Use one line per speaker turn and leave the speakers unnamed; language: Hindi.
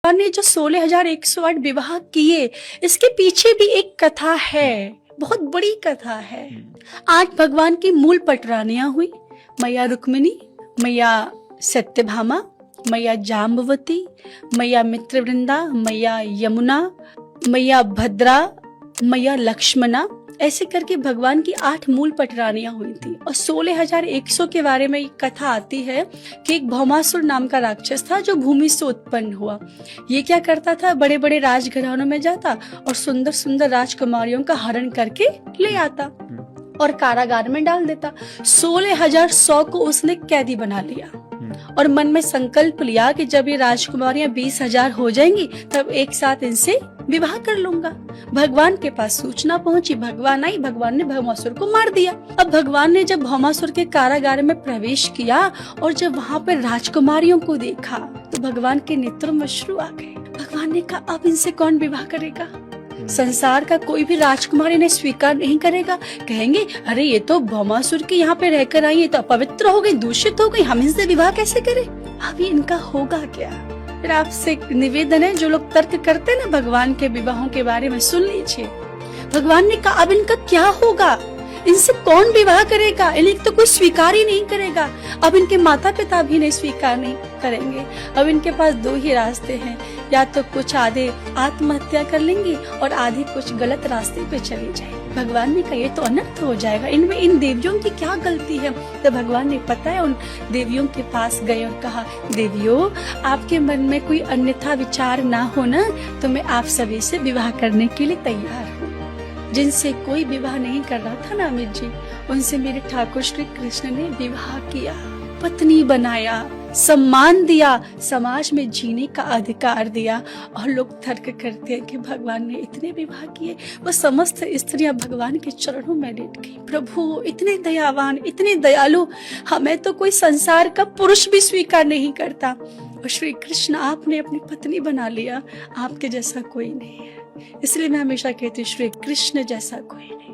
ने जो 16,108 विवाह किए, इसके पीछे भी एक कथा है, बहुत बड़ी कथा है। 8 भगवान की मूल पटरानियां हुई, मैया रुक्मिणी, मैया सत्यभामा, मैया जाम्बवती, मैया मित्रवृंदा, मैया यमुना, मैया भद्रा, मैया लक्ष्मणा, ऐसे करके भगवान की 8 मूल पटरानियां हुई थी। और 16,100 के बारे में एक कथा आती है कि एक भौमासुर नाम का राक्षस था जो भूमि से उत्पन्न हुआ। ये क्या करता था, बड़े बड़े राजघरानों में जाता और सुंदर सुंदर राजकुमारियों का हरण करके ले आता और कारागार में डाल देता। 16,100 को उसने कैदी बना लिया और मन में संकल्प लिया कि जब ये राजकुमारियां 20,000 हो जाएंगी तब एक साथ इनसे विवाह कर लूंगा। भगवान के पास सूचना पहुंची, भगवान आई, भगवान ने भौमासुर को मार दिया। अब भगवान ने जब भौमासुर के कारागार में प्रवेश किया और जब वहाँ पर राजकुमारियों को देखा तो भगवान के नेत्रों में अश्रु आ गए। भगवान ने कहा अब इनसे कौन विवाह करेगा, संसार का कोई भी राजकुमार इन्हें स्वीकार नहीं करेगा। कहेंगे अरे ये तो भौमासुर के यहाँ पे रहकर आई है, तो अपवित्र हो गई, दूषित हो गई, हम इनसे विवाह कैसे करें। अब इनका होगा क्या। फिर आपसे निवेदन है, जो लोग तर्क करते हैं ना भगवान के विवाहों के बारे में, सुन लीजिए। भगवान ने कहा अब इनका क्या होगा, इनसे कौन विवाह करेगा, इन्हें तो कोई स्वीकार ही नहीं करेगा। अब इनके माता पिता भी नहीं स्वीकार नहीं करेंगे। अब इनके पास 2 ही रास्ते हैं, या तो कुछ आधे आत्महत्या कर लेंगे और आधे कुछ गलत रास्ते पे चले जाएंगे। भगवान ने कहा ये तो अनर्थ हो जाएगा, इनमें इन देवियों की क्या गलती है। तो भगवान ने पता है उन देवियों के पास गए और कहा देवियों आपके मन में कोई अन्यथा विचार ना हो ना, तो मैं आप सभी से विवाह करने के लिए तैयार हूँ। जिनसे कोई विवाह नहीं कर रहा था ना अमित जी, उनसे मेरे ठाकुर श्री कृष्ण ने विवाह किया, पत्नी बनाया, सम्मान दिया, समाज में जीने का अधिकार दिया। और लोग तर्क करते हैं कि भगवान ने इतने विवाह किए। वो समस्त स्त्रियां भगवान के चरणों में लेट गई, प्रभु इतने दयावान, इतने दयालु, हमें तो कोई संसार का पुरुष भी स्वीकार नहीं करता और श्री कृष्ण आपने अपनी पत्नी बना लिया, आपके जैसा कोई नहीं है। इसलिए मैं हमेशा कहती हूँ श्री कृष्ण जैसा कोई नहीं।